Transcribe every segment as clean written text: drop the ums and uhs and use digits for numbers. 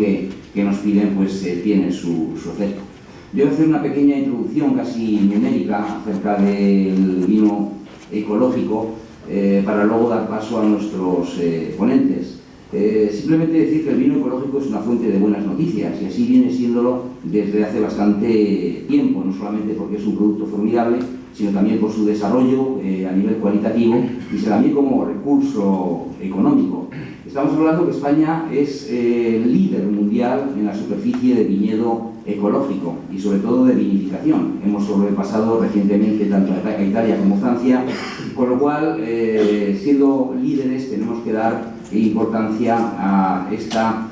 que nos piden, pues tiene su efecto. Yo voy a hacer una pequeña introducción casi numérica acerca del vino ecológico para luego dar paso a nuestros ponentes. Simplemente decir que el vino ecológico es una fuente de buenas noticias y así viene siéndolo desde hace bastante tiempo, no solamente porque es un producto formidable, sino también por su desarrollo a nivel cualitativo y también como recurso económico. Estamos hablando que España es líder mundial en la superficie de viñedo ecológico y sobre todo de vinificación. Hemos sobrepasado recientemente tanto a Italia como Francia, con lo cual, siendo líderes, tenemos que dar importancia a esta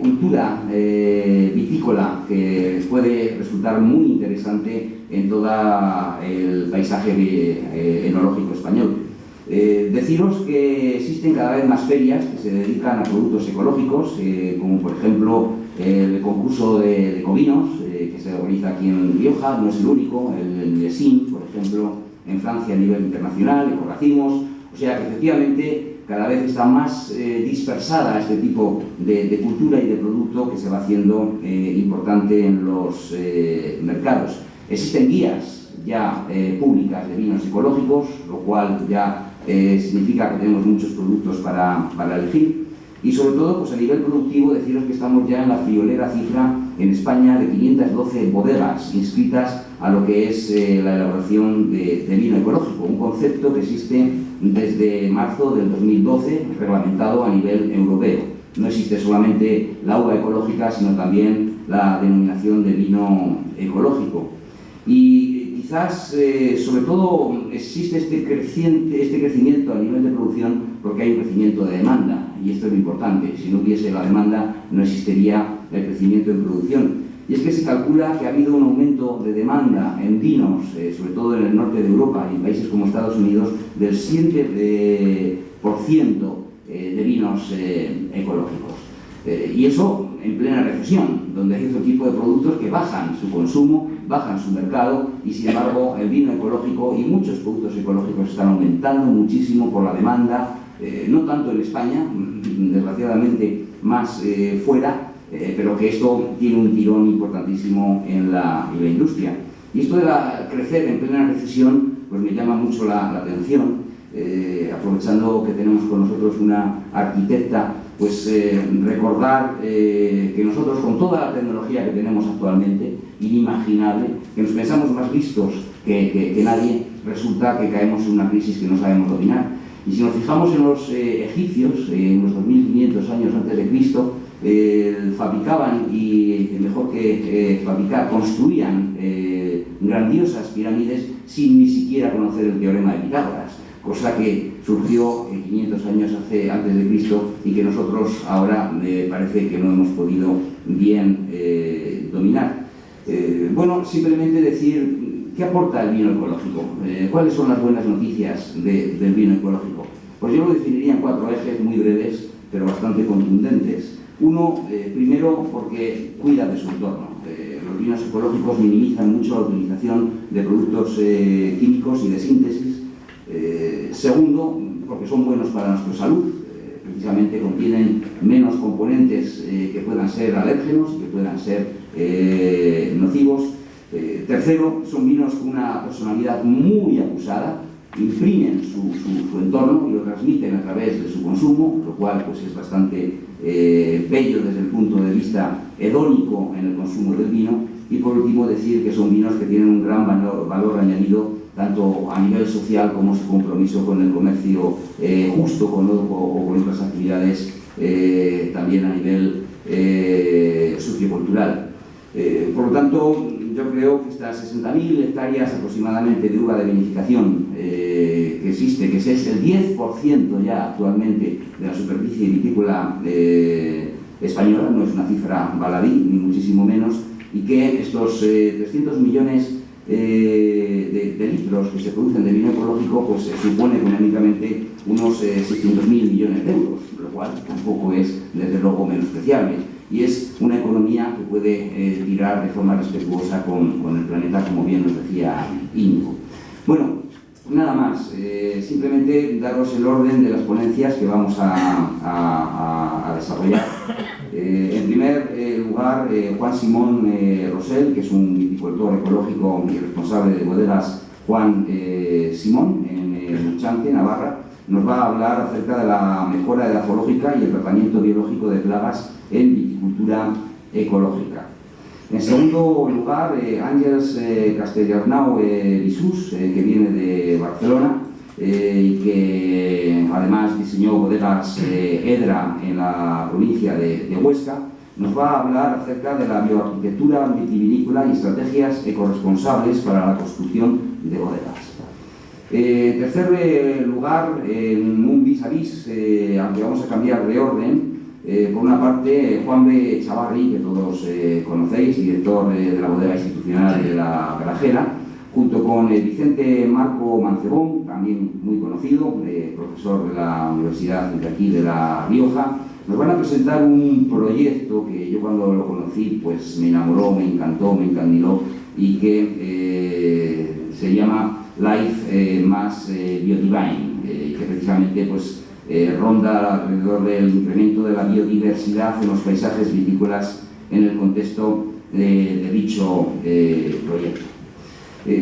cultura vitícola que puede resultar muy interesante en todo el paisaje enológico español. Deciros que existen cada vez más ferias que se dedican a productos ecológicos, como por ejemplo el concurso de ecovinos que se organiza aquí en Rioja, no es el único, el Lesin, por ejemplo, en Francia a nivel internacional, Ecorracimos, o sea que efectivamente cada vez está más dispersada este tipo de cultura y de producto que se va haciendo importante en los mercados. Existen guías ya públicas de vinos ecológicos, lo cual ya significa que tenemos muchos productos para elegir y sobre todo pues a nivel productivo deciros que estamos ya en la friolera cifra en España de 512 bodegas inscritas a lo que es la elaboración de vino ecológico, un concepto que existe desde marzo del 2012 reglamentado a nivel europeo. No existe solamente la uva ecológica, sino también la denominación de vino ecológico. Y quizás, sobre todo, existe este crecimiento a nivel de producción porque hay un crecimiento de demanda, y esto es muy importante. Si no hubiese la demanda, no existiría el crecimiento en producción. Y es que se calcula que ha habido un aumento de demanda en vinos, sobre todo en el norte de Europa y en países como Estados Unidos, del 7% de vinos ecológicos. Y eso en plena recesión, donde hay otro tipo de productos que bajan su consumo, bajan su mercado y sin embargo el vino ecológico y muchos productos ecológicos están aumentando muchísimo por la demanda, no tanto en España, desgraciadamente más fuera, pero que esto tiene un tirón importantísimo en la industria. Y esto de crecer en plena recesión pues me llama mucho la atención, aprovechando que tenemos con nosotros una arquitecta, pues recordar que nosotros con toda la tecnología que tenemos actualmente, inimaginable, que nos pensamos más listos que nadie, resulta que caemos en una crisis que no sabemos dominar. Y si nos fijamos en los egipcios, en los 2500 años antes de Cristo, fabricaban, y mejor que fabricar, construían grandiosas pirámides sin ni siquiera conocer el teorema de Pitágoras, cosa que surgió 500 años antes de Cristo y que nosotros ahora parece que no hemos podido bien dominar. Bueno, simplemente decir, ¿qué aporta el vino ecológico? ¿Cuáles son las buenas noticias del vino ecológico? Pues yo lo definiría en 4 ejes muy breves, pero bastante contundentes. Uno, primero, porque cuida de su entorno. Los vinos ecológicos minimizan mucho la utilización de productos químicos y de síntesis. Segundo, porque son buenos para nuestra salud. Precisamente contienen menos componentes que puedan ser alérgenos, que puedan ser nocivos. Tercero, son vinos con una personalidad muy acusada, imprimen su entorno y lo transmiten a través de su consumo, lo cual pues, es bastante bello desde el punto de vista hedónico en el consumo del vino. Y por último, decir que son vinos que tienen un gran valor añadido tanto a nivel social como su compromiso con el comercio justo o con otras actividades también a nivel sociocultural. Por lo tanto, yo creo que estas 60.000 hectáreas aproximadamente de uva de vinificación que existe, que es el 10% ya actualmente de la superficie vitícola española, no es una cifra baladí, ni muchísimo menos, y que estos 300 millones de litros que se producen de vino ecológico pues supone económicamente unos 600.000 millones de euros, lo cual tampoco es desde luego menospreciable. Y es una economía que puede tirar de forma respetuosa con el planeta, como bien nos decía Íñigo. Bueno, nada más, simplemente daros el orden de las ponencias que vamos a desarrollar. En primer lugar, Juan Simón Rosell, que es un viticultor ecológico y responsable de bodegas Juan Simón, en Chante, Navarra, nos va a hablar acerca de la mejora edafológica y el tratamiento biológico de plagas en viticultura ecológica. En segundo lugar, Àngels Castellarnau Bisús, que viene de Barcelona y que además diseñó bodegas Edra en la provincia de Huesca, nos va a hablar acerca de la bioarquitectura vitivinícola y estrategias ecorresponsables para la construcción de bodegas. Tercer lugar, en un vis a vis, aunque vamos a cambiar de orden, por una parte, Juan B. Chavarri, que todos conocéis, director de la bodega institucional de La Grajera, junto con Vicente Marco Mancebón, también muy conocido, profesor de la Universidad de aquí de La Rioja, nos van a presentar un proyecto que yo cuando lo conocí pues me enamoró, me encantó, me encandiló y que se llama Life más Biodivine, que precisamente pues, ronda alrededor del incremento de la biodiversidad en los paisajes vitícolas en el contexto de dicho proyecto.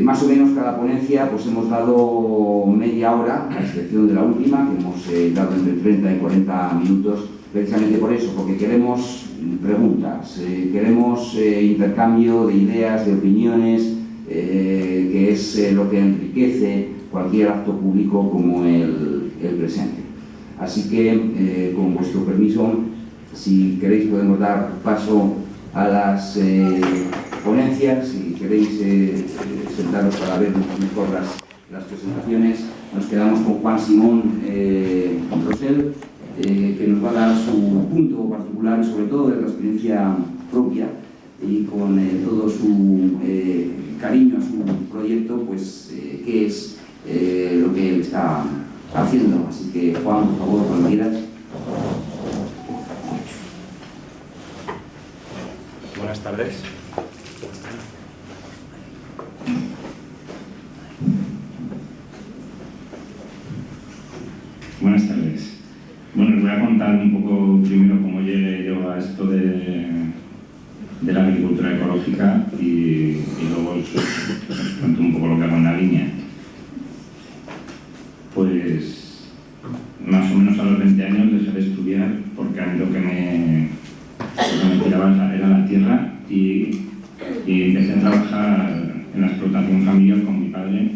Más o menos cada ponencia pues hemos dado media hora, a excepción de la última, que hemos dado entre 30 y 40 minutos, precisamente por eso, porque queremos preguntas, queremos intercambio de ideas, de opiniones, que es lo que enriquece cualquier acto público como el presente. Así que, con vuestro permiso, si queréis podemos dar paso a las ponencias, si queréis sentaros para ver mejor las presentaciones. Nos quedamos con Juan Simón Rosell, que nos va a dar su punto particular, sobre todo de la experiencia propia, y con todo su cariño a su proyecto, pues qué es lo que él está haciendo. Así que, Juan, por favor, cuando quieras. Buenas tardes. Buenas tardes. Bueno, os voy a contar un poco primero cómo llegué yo a esto de la agricultura ecológica y luego os cuento un poco lo que hago en la viña. Pues más o menos a los 20 años dejé de estudiar porque a mí lo que me tiraba era la tierra y empecé a trabajar en la explotación familiar con mi padre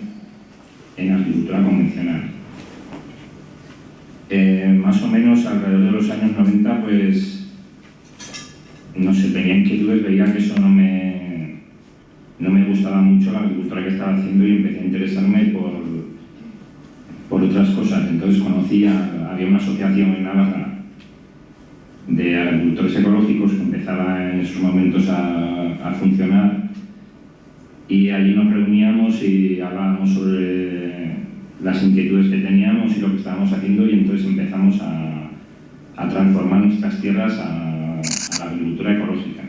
en agricultura convencional. Más o menos alrededor de los años 90, pues no sé, tenía inquietudes, veía que eso no me gustaba mucho la agricultura que estaba haciendo y empecé a interesarme por otras cosas. Entonces había una asociación en Navarra de agricultores ecológicos que empezaba en esos momentos a funcionar y allí nos reuníamos y hablábamos sobre las inquietudes que teníamos y lo que estábamos haciendo, y entonces empezamos a transformar nuestras tierras a la agricultura ecológica.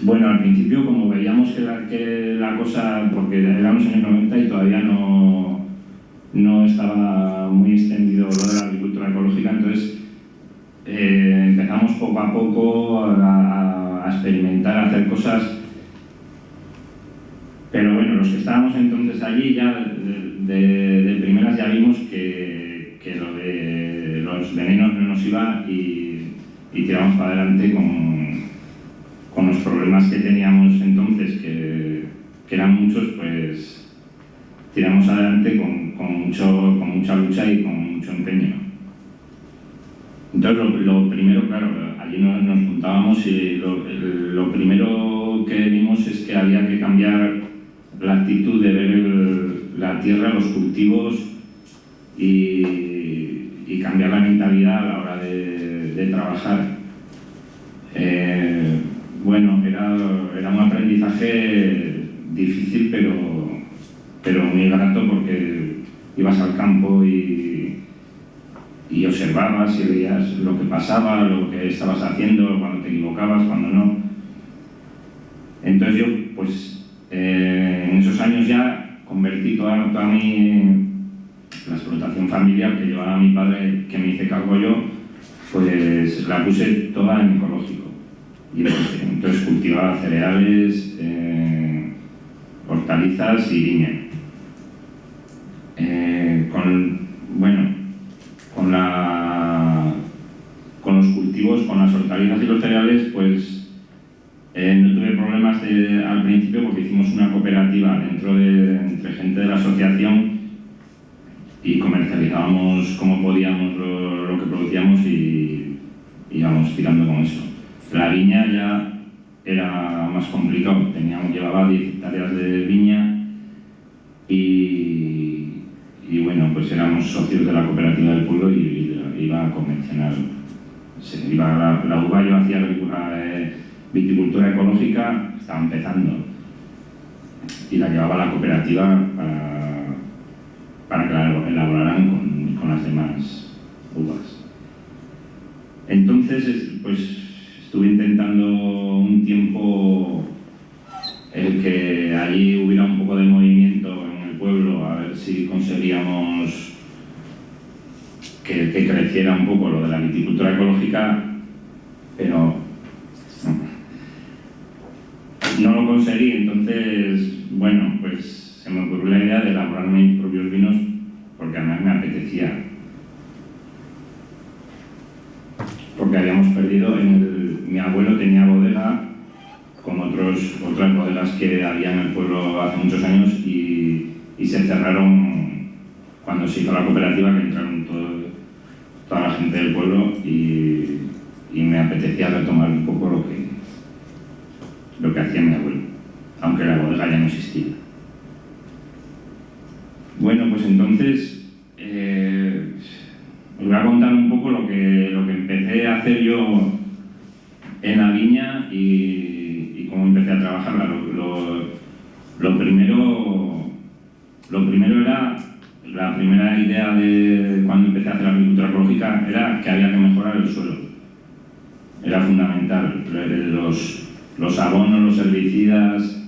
Bueno, al principio, como veíamos que la cosa, porque eran los años 90 y todavía no estaba muy extendido lo de la agricultura ecológica, entonces empezamos poco a poco a experimentar, a hacer cosas. Pero bueno, los que estábamos entonces allí ya de primeras ya vimos que lo de los venenos no nos iba y tiramos para adelante con los problemas que teníamos entonces, que eran muchos, pues tiramos adelante con mucha lucha y con mucho empeño. Entonces lo primero, claro, allí nos juntábamos y lo primero que vimos es que había que cambiar la actitud de ver la tierra, los cultivos y cambiar la mentalidad a la hora de trabajar. Bueno, era un aprendizaje difícil, pero muy grato, porque ibas al campo y observabas y veías lo que pasaba, lo que estabas haciendo, cuando te equivocabas, cuando no. Entonces yo, pues, en esos años ya convertí toda la explotación familiar que llevaba mi padre, que me hice cargo yo, pues la puse toda en ecológico. Y entonces cultivaba cereales, hortalizas y viña. Con los cultivos, con las hortalizas y los cereales, pues no tuve problemas al principio porque hicimos una cooperativa entre gente de la asociación y comercializábamos como podíamos lo que producíamos y íbamos tirando con eso. La viña ya era más complicado, llevaba 10 hectáreas de viña y bueno, pues éramos socios de la cooperativa del pueblo y iba convencional. La uva yo hacía viticultura ecológica, estaba empezando y la llevaba a la cooperativa para que la elaboraran con las demás uvas. Entonces, pues estuve intentando un tiempo el que allí hubiera un poco de movimiento en el pueblo, a ver si conseguíamos que creciera un poco lo de la viticultura ecológica, pero no lo conseguí. Entonces, bueno, pues se me ocurrió la idea de elaborar mis propios vinos porque además me apetecía. Porque habíamos perdido, mi abuelo tenía bodega con otras bodegas que había en el pueblo hace muchos años y se cerraron cuando se hizo la cooperativa, que entraron toda la gente del pueblo y me apetecía retomar un poco lo que hacía mi abuelo, aunque la bodega ya no existía. Bueno, pues entonces os voy a contar un poco lo que empecé a hacer yo en la viña y cómo empecé a trabajarla. Lo primero era, la primera idea de cuando empecé a hacer la agricultura ecológica era que había que mejorar el suelo. Era fundamental. Los abonos, los herbicidas,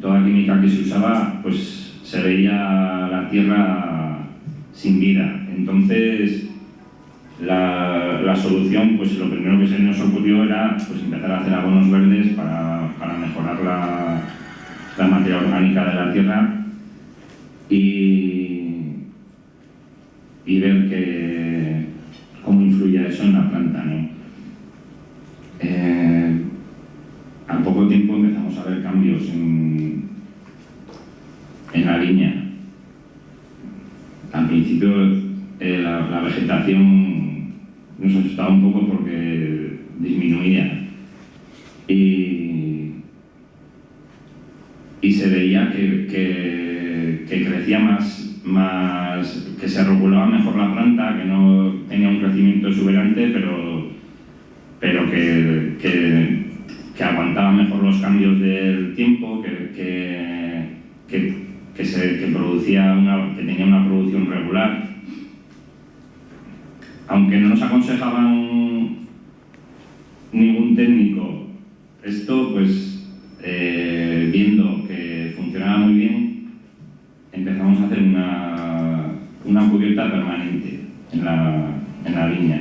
toda química que se usaba, pues se veía la tierra sin vida. Entonces, la solución, pues lo primero que se nos ocurrió era pues empezar a hacer abonos verdes para mejorar la materia orgánica de la tierra y ver cómo influye eso en la planta, ¿no? Al poco tiempo empezamos a ver cambios en la viña. Al principio la vegetación nos asustaba un poco porque disminuía y se veía que crecía más, que se regulaba mejor la planta, que no tenía un crecimiento exuberante, pero que aguantaba mejor los cambios del tiempo, que tenía una producción regular. Aunque no nos aconsejaban ningún técnico esto, pues viendo que funcionaba muy bien, empezamos a hacer una cubierta permanente en la viña.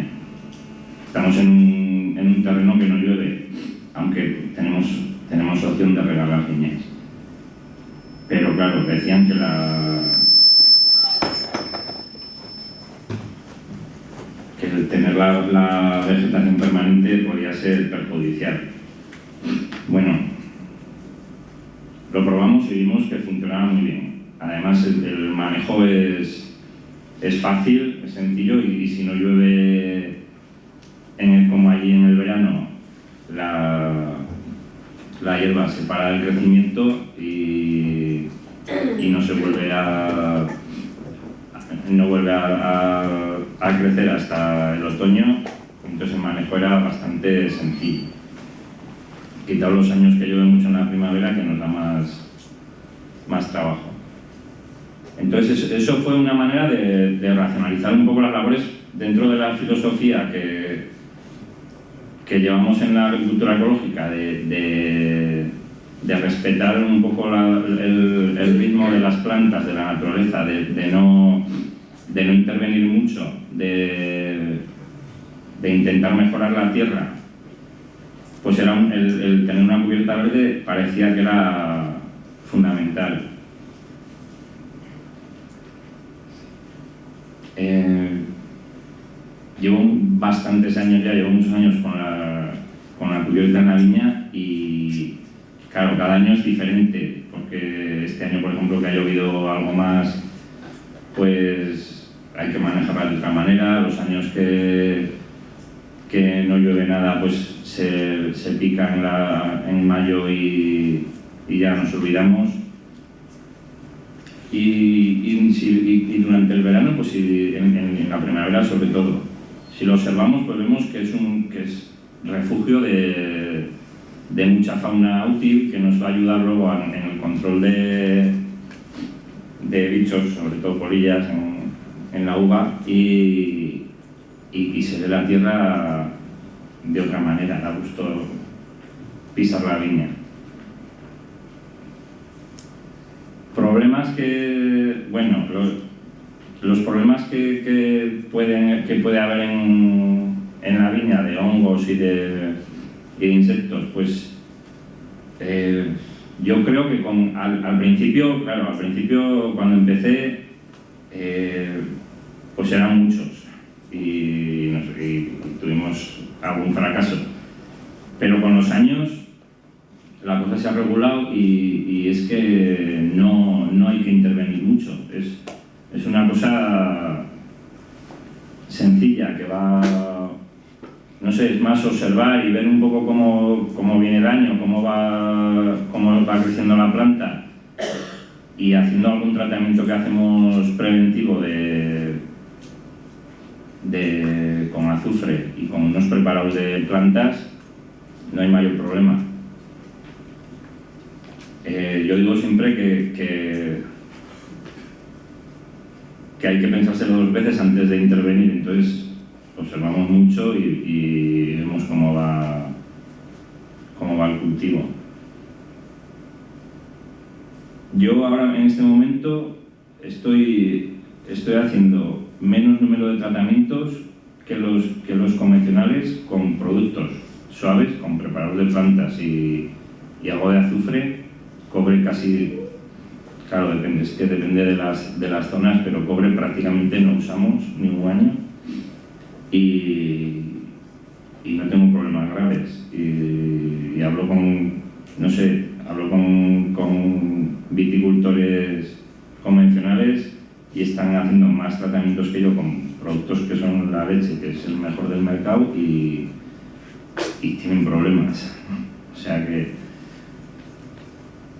Estamos en un terreno que no llueve, aunque tenemos opción de regar las viñas. Pero claro, decían que el tener la vegetación permanente podía ser perjudicial. Bueno, lo probamos y vimos que funcionaba muy bien. Además, el manejo es fácil, es sencillo y si no llueve como allí en el verano, la hierba se para el crecimiento y no vuelve a crecer hasta el otoño. Entonces el manejo era bastante sencillo, quitado los años que llueve mucho en la primavera, que nos da más trabajo. Entonces eso fue una manera de racionalizar un poco las labores dentro de la filosofía que llevamos en la agricultura ecológica, de respetar un poco el ritmo de las plantas, de la naturaleza, de no intervenir mucho, de intentar mejorar la tierra, pues era el tener una cubierta verde parecía que era fundamental. Llevo bastantes años ya, llevo muchos años con la cubierta en la viña y claro, cada año es diferente, porque este año, por ejemplo, que ha llovido algo más, pues hay que manejarla de otra manera. Los años que no llueve nada, pues se pica en mayo y ya nos olvidamos. Y durante el verano, pues en la primavera sobre todo, si lo observamos, pues vemos que es refugio de mucha fauna útil que nos va a ayudar luego en el control de bichos, sobre todo polillas, en la uva, y se ve la tierra de otra manera, da gusto pisar la viña. Problemas bueno, los problemas que puede haber en la viña de hongos y de insectos, pues yo creo que al principio cuando empecé, pues eran muchos y tuvimos algún fracaso, pero con los años la cosa se ha regulado y es que no hay que intervenir mucho. Es una cosa sencilla que va, no sé, es más observar y ver un poco cómo viene el año, cómo va creciendo la planta, y haciendo algún tratamiento que hacemos preventivo con azufre y con unos preparados de plantas, no hay mayor problema. Yo digo siempre que hay que pensárselo 2 veces antes de intervenir, entonces observamos mucho y vemos cómo va el cultivo. Yo ahora en este momento estoy haciendo menos número de tratamientos que los convencionales con productos suaves, con preparados de plantas y algo de azufre. Cobre casi, claro, depende de las zonas, pero cobre prácticamente no usamos ningún año y no tengo problemas graves. Y hablo con viticultores convencionales y están haciendo más tratamientos que yo con productos que son la leche, que es el mejor del mercado, y tienen problemas. O sea que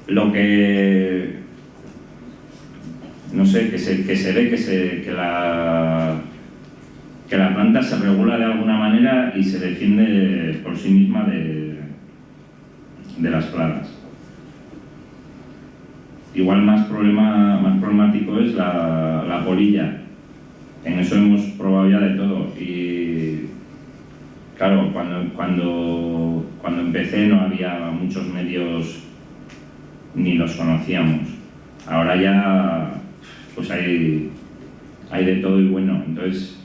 lo que no sé, que se ve que la planta se regula de alguna manera y se defiende por sí misma de las plagas. Igual más problemático es la polilla. En eso hemos probado ya de todo y claro, cuando empecé no había muchos medios ni los conocíamos. Ahora ya pues hay de todo y bueno. Entonces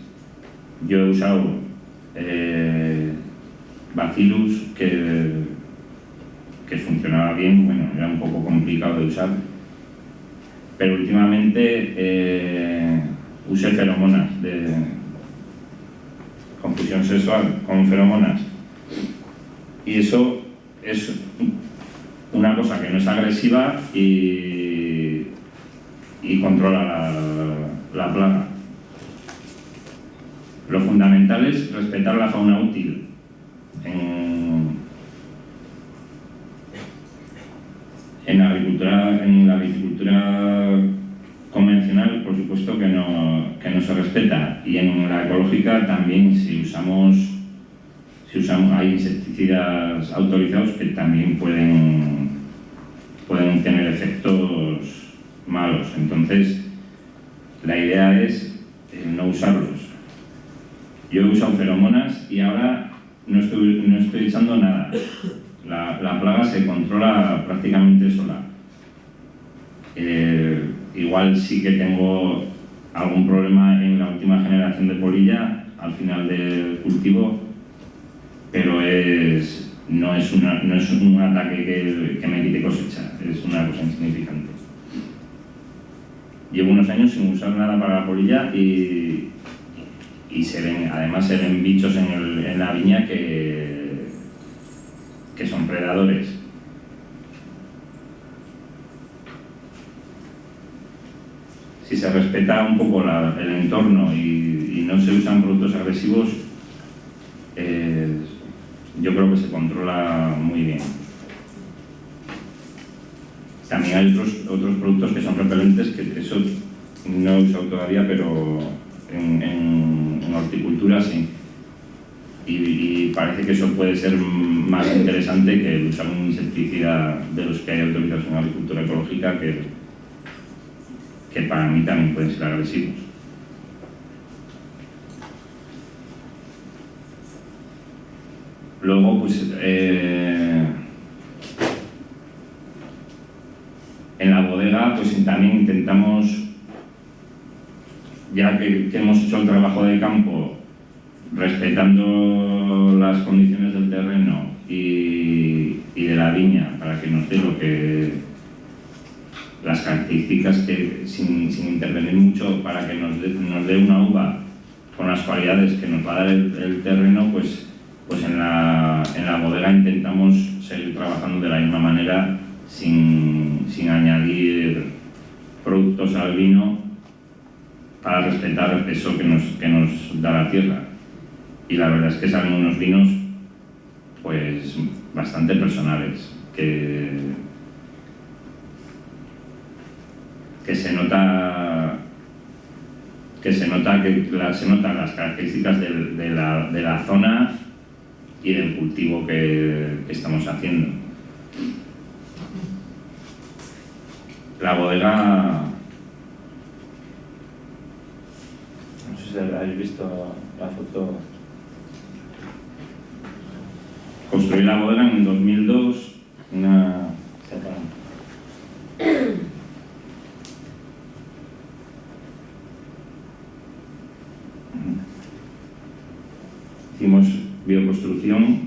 yo he usado Bacillus que funcionaba bien, bueno, era un poco complicado de usar, pero últimamente usé feromonas, confusión sexual con feromonas, y eso es una cosa que no es agresiva y controla la plaga. Lo fundamental es respetar la fauna útil. En la agricultura convencional, por supuesto que no se respeta, y en la ecológica también, si usamos hay insecticidas autorizados que también pueden tener efectos malos. Entonces la idea es no usarlos. Yo he usado feromonas y ahora no estoy echando nada. La plaga se controla prácticamente sola. Igual sí que tengo algún problema en la última generación de polilla, al final del cultivo, pero no es un ataque que me quite cosecha, es una cosa insignificante. Llevo unos años sin usar nada para la polilla y además se ven bichos en la viña que son predadores. Si se respeta un poco el entorno y no se usan productos agresivos, yo creo que se controla muy bien. También hay otros productos que son repelentes, que eso no he usado todavía, pero en horticultura sí. Y parece que eso puede ser más interesante que el usar un insecticida de los que hay autorizados en agricultura ecológica, que para mí también pueden ser agresivos. Luego, pues, en la bodega, pues también intentamos, ya que hemos hecho el trabajo de campo, respetando las condiciones del terreno y de la viña, para que nos dé las características que, sin intervenir mucho, para que nos dé una uva con las cualidades que nos va a dar el terreno, pues en la bodega intentamos seguir trabajando de la misma manera, sin añadir productos al vino, para respetar eso que nos da la tierra. Y la verdad es que salen unos vinos pues bastante personales, que se notan las características de la zona y del cultivo que estamos haciendo. La bodega, no sé si habéis visto la foto. Construí la bodega en 2002, hicimos bioconstrucción,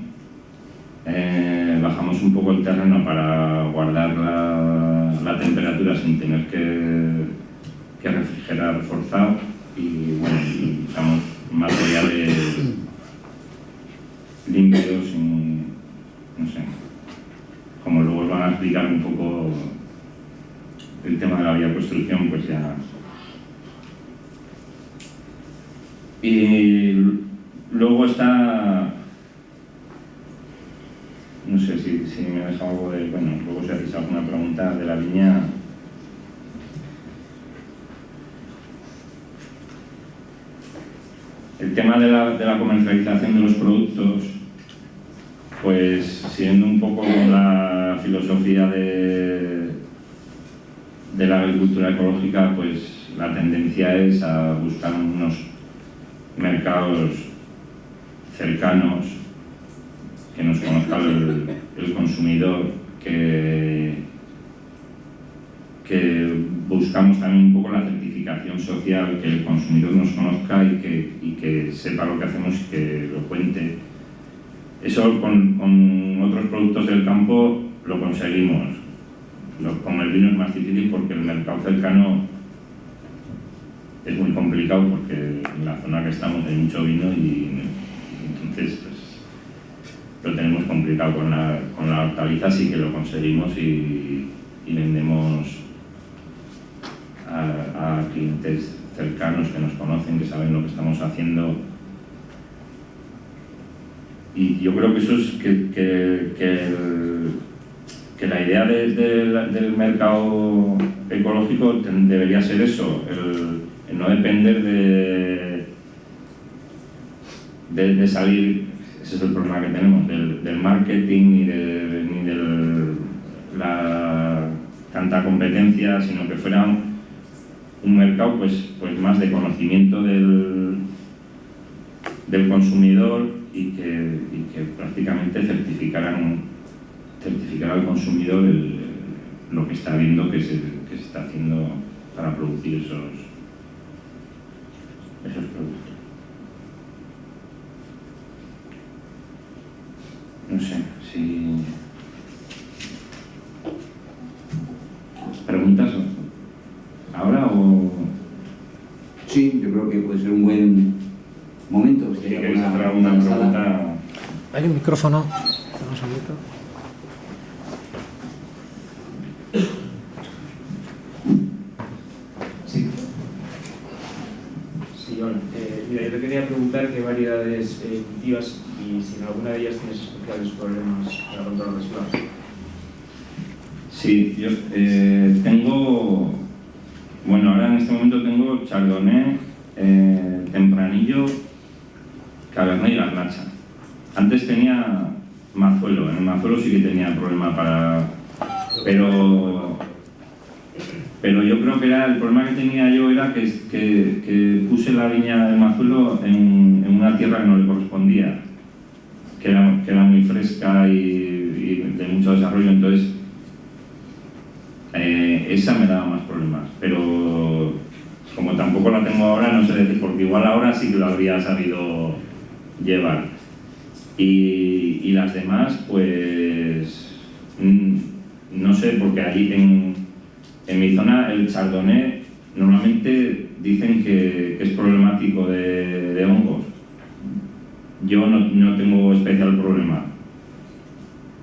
bajamos un poco el terreno para guardar la temperatura sin tener que refrigerar forzado, y bueno, usamos materiales limpios, no sé, como luego os van a explicar un poco el tema de la bioconstrucción, pues ya. Y luego está, no sé si me he dejado algo de, bueno, luego si hacéis alguna pregunta de la viña. El tema de la comercialización de los productos, pues siguiendo un poco la filosofía de la agricultura ecológica, pues la tendencia es a buscar unos mercados cercanos, que nos conozca el consumidor, que buscamos también un poco la certificación social, que el consumidor nos conozca y que sepa lo que hacemos y que lo cuente. Eso con otros productos del campo lo conseguimos. Con el vino es más difícil porque el mercado cercano es muy complicado, porque en la zona que estamos hay mucho vino y entonces pues, lo tenemos complicado. Con la hortaliza sí que lo conseguimos y vendemos a clientes cercanos que nos conocen, que saben lo que estamos haciendo. Y yo creo que eso es que la idea del mercado ecológico debería ser eso, el no depender de salir, ese es el problema que tenemos, del marketing ni de tanta competencia, sino que fuera un mercado pues más de conocimiento del consumidor, y que prácticamente certificara al consumidor lo que está viendo que se está haciendo para producir esos productos. si... ¿Preguntas ahora o...? Sí, yo creo que puede ser un buen momento. Si queréis hacer alguna pregunta... Hay un micrófono. Vamos a ver. Sí. Sí, hola. Mira, yo te quería preguntar qué variedades cultivas y si en alguna de ellas tienes especiales problemas para controlar las plagas. Sí, yo tengo... Bueno, ahora en este momento tengo Chardonnay, Tempranillo, Cabernet y Garnacha. Antes tenía Mazuelo, en el Mazuelo sí que tenía problema para... Pero yo creo que el problema que tenía yo era que puse la viña del Mazuelo en una tierra que no le correspondía, que era muy fresca y de mucho desarrollo, entonces esa me daba más problemas, pero como tampoco la tengo ahora, no sé decir, porque igual ahora sí que lo habría sabido llevar. Y las demás, pues no sé, porque ahí en mi zona el Chardonnay normalmente dicen que es problemático de hongos. Yo no tengo especial problema.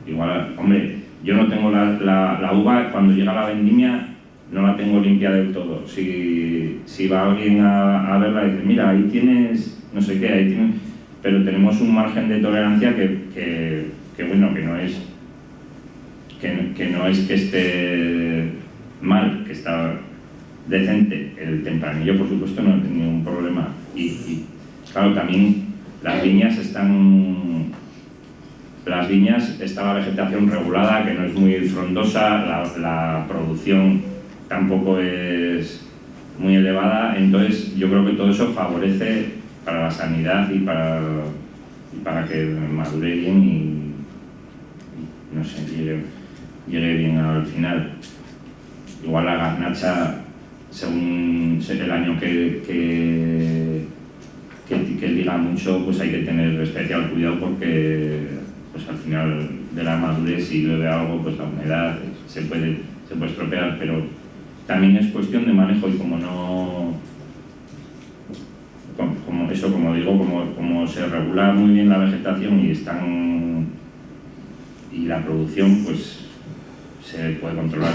Igual, hombre, yo no tengo la uva, cuando llega la vendimia no la tengo limpia del todo. Si va alguien a verla y dice, mira, ahí tienes, no sé qué, ahí tienes... Pero tenemos un margen de tolerancia que bueno, que no es que esté mal, que está decente. El Tempranillo, por supuesto, no tiene ningún problema. Y claro, también las viñas está la vegetación regulada, que no es muy frondosa, la producción tampoco es muy elevada, entonces yo creo que todo eso favorece para la sanidad y para que madure bien y no sé, llegue bien al final. Igual la garnacha, según el año que diga mucho, pues hay que tener especial cuidado porque pues al final de la madurez, si llueve algo, pues la humedad se puede estropear, pero también es cuestión de manejo y como se regula muy bien la vegetación y la producción, pues se puede controlar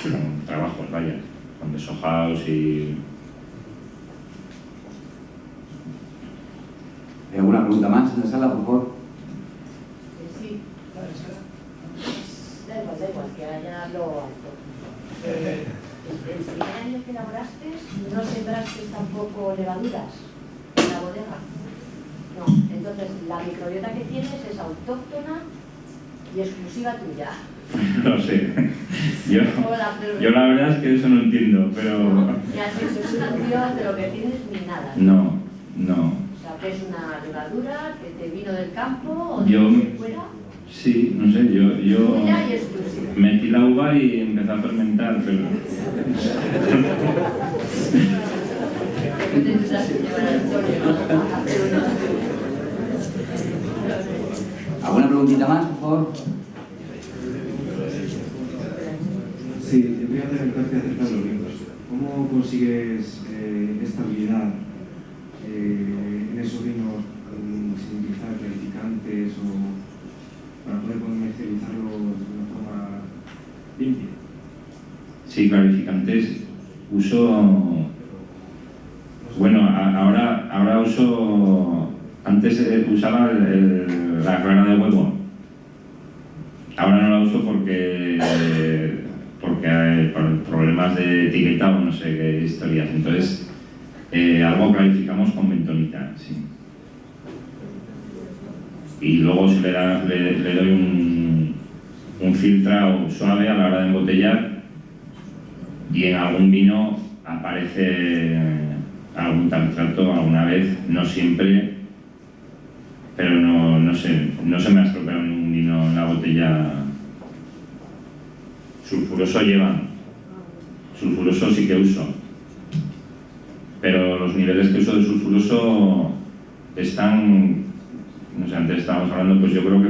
con trabajos, vaya, con deshojados y... ¿Hay alguna pregunta más en la sala, por favor? Sí, da igual, que haya lo alto. El primer año que elaboraste, ¿no sembraste tampoco levaduras en la bodega? No, entonces la microbiota que tienes es autóctona y exclusiva tuya. No sé, yo la verdad es que eso no entiendo, pero... ¿No? Ni has hecho estudios de lo que tienes ni nada. No. O sea, que es una levadura que te vino del campo o Yo... de fuera. Sí, no sé, yo Tuya y exclusiva. metí la uva y empecé a fermentar, pero... ¿Alguna preguntita más, por favor? Sí, te voy a preguntarte acerca de los vinos. ¿Cómo consigues estabilidad en esos vinos sin utilizar clarificantes o para poder comercializarlos de una forma limpia? Sí, clarificantes. Uso... Bueno, ahora uso... Antes usaba la clara de huevo. Ahora no la uso porque hay problemas de etiquetado, no sé qué historias. Entonces, algo clarificamos con bentonita, sí. Y luego le doy un filtrado suave a la hora de embotellar y en algún vino aparece algún tartrato alguna vez, no siempre, pero no sé, no se me ha estropeado ningún vino en la botella. Sulfuroso llevan, sulfuroso sí que uso, pero los niveles que uso de sulfuroso están, no sé, antes estábamos hablando, pues yo creo que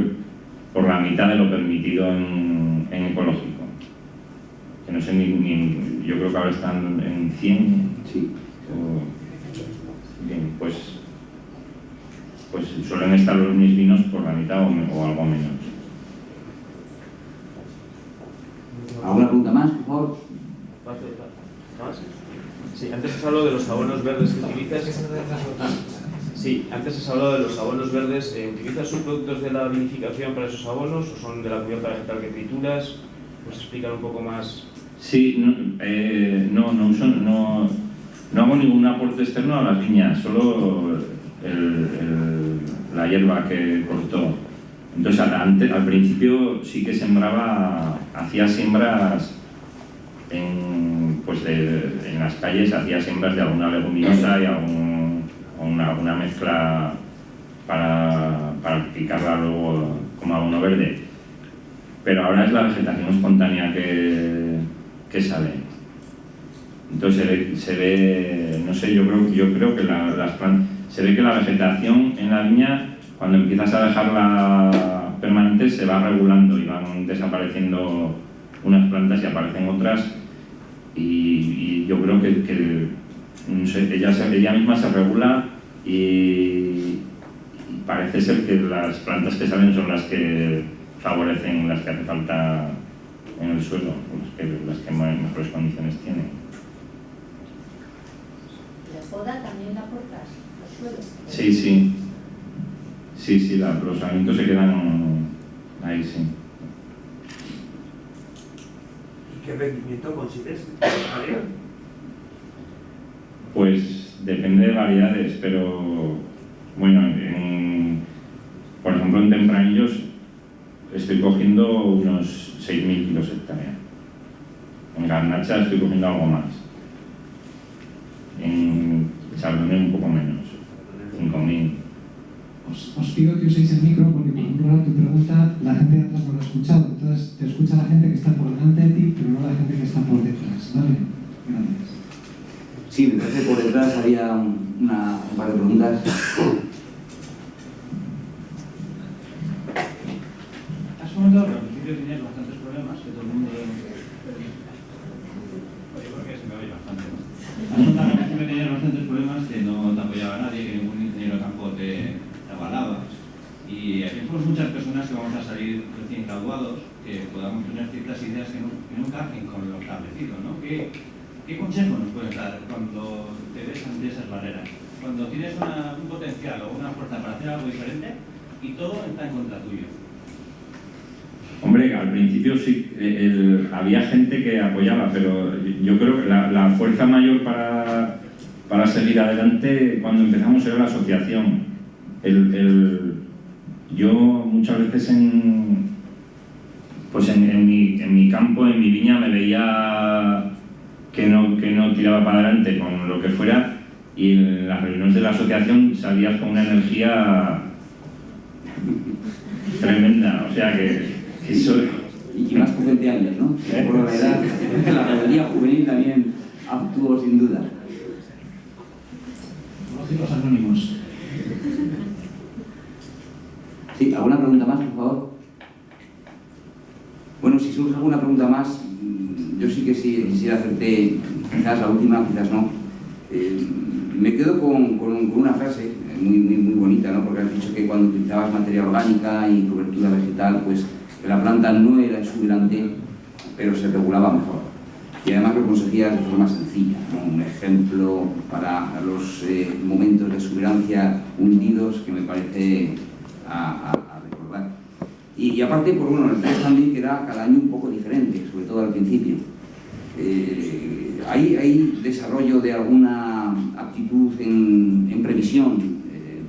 por la mitad de lo permitido en ecológico. Que no sé yo creo que ahora están en 100. Sí. Bien, pues suelen estar mis vinos por la mitad o algo menos. ¿Alguna pregunta más, por favor? ¿Más? Sí, antes has hablado de los abonos verdes que utilizas. Sí, antes has hablado de los abonos verdes. ¿Utilizas subproductos de la vinificación para esos abonos o son de la cubierta vegetal que trituras? ¿Puedes explicar un poco más? Sí, no hago ningún aporte externo a las viñas, solo la hierba que cortó. Entonces, al principio sí que hacía siembras en las calles, hacía siembras de alguna leguminosa y alguna mezcla para picarla luego como abono verde. Pero ahora es la vegetación espontánea que sale. Entonces se ve, no sé, yo creo que se ve que la vegetación en la viña, cuando empiezas a dejarla permanente, se va regulando y van desapareciendo unas plantas y aparecen otras, y yo creo que no sé, ella misma se regula y parece ser que las plantas que salen son las que favorecen, las que hace falta en el suelo, las que mejores condiciones tienen. ¿La poda también la cortas, los suelos? Sí, los alimentos se quedan ahí, sí. ¿Y qué rendimiento consigues? Pues depende de variedades, pero bueno, por ejemplo en tempranillos estoy cogiendo unos 6.000 kilos hectárea. En garnacha estoy cogiendo algo más. En chardonnay un poco menos, 5.000. Os pido que uséis el micro porque, por ejemplo, tu pregunta la gente de atrás no la ha escuchado. Entonces, te escucha la gente que está por delante de ti, pero no la gente que está por detrás. ¿Vale? Gracias. Sí, me parece que por detrás había un par de preguntas. Has comentado que al principio tenías bastantes problemas, que todo el mundo... Oye, ¿por qué se me oye bastante, no? Has comentado que al principio tenías bastantes problemas, que no te apoyaba nadie, que ningún ingeniero de campo te avalaba. Y aquí somos muchas personas que vamos a salir recién graduados, que podamos tener ciertas ideas que no encajen con lo establecido, ¿no? ¿Qué consejo nos puedes dar cuando te ves ante esas barreras? Cuando tienes un potencial o una fuerza para hacer algo diferente y todo está en contra tuyo. Hombre, al principio sí, había gente que apoyaba, pero yo creo que la fuerza mayor para seguir adelante cuando empezamos era la asociación. Yo muchas veces en mi campo, en mi viña, me veía que no tiraba para adelante con lo que fuera, y en las reuniones de la asociación salías con una energía tremenda, o sea que eso... Y más con 20 años, ¿no? Por la edad, la rebeldía juvenil también actuó sin duda. Los anónimos. Sí, ¿alguna pregunta más, por favor? Bueno, si surge alguna pregunta más, yo sí que quisiera hacerte, quizás la última, quizás no. Me quedo con una frase muy bonita, ¿no? Porque has dicho que cuando utilizabas materia orgánica y cobertura vegetal, pues que la planta no era exuberante, pero se regulaba mejor. Y además lo conseguías de forma sencilla, ¿no? Un ejemplo para los momentos de exuberancia hundidos que me parece a recordar. Y aparte, por bueno, el test también que era cada año un poco diferente, sobre todo al principio. ¿Hay desarrollo de alguna aptitud en previsión?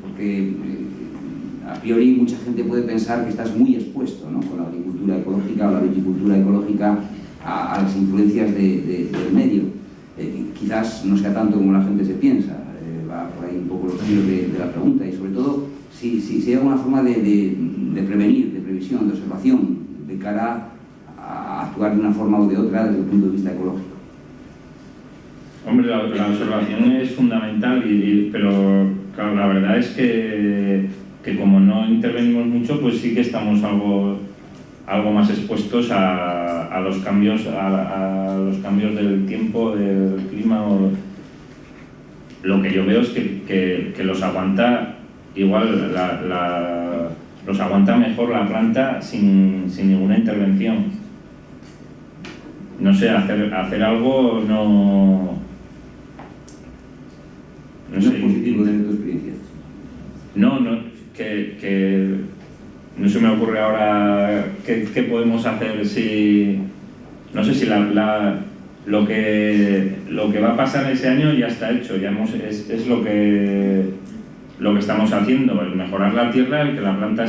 Porque a priori mucha gente puede pensar que estás muy expuesto, ¿no? Con la agricultura ecológica o la viticultura ecológica a las influencias del medio. Quizás no sea tanto como la gente se piensa, va por ahí un poco los giros de la pregunta, y sobre todo si hay alguna forma de prevenir, de previsión, de observación, de cara a actuar de una forma u de otra desde el punto de vista ecológico. Hombre, la observación es fundamental, pero claro, la verdad es que que como no intervenimos mucho, pues sí que estamos algo más expuestos a los cambios del tiempo, del clima. Lo que yo veo es que los aguanta igual, los aguanta mejor la planta sin ninguna intervención. No sé, hacer algo no ¿No sé. es positivo de tu experiencia? No, que no se me ocurre ahora qué podemos hacer si... No sé si lo que va a pasar ese año ya está hecho, es lo que estamos haciendo, el mejorar la tierra, el que la planta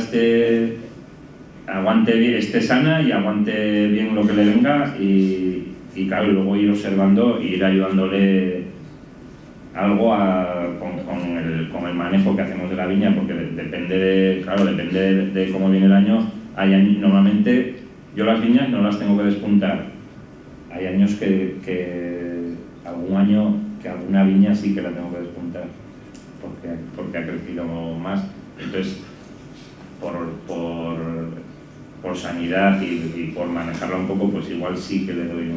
aguante bien, esté sana y aguante bien lo que le venga y claro, y luego ir observando e ir ayudándole algo con el manejo que hacemos de la viña, porque depende de cómo viene el año. Normalmente yo las viñas no las tengo que despuntar. Hay años algún año que alguna viña sí que la tengo que despuntar porque ha crecido más. Entonces, por sanidad y por manejarla un poco, pues igual sí que le doy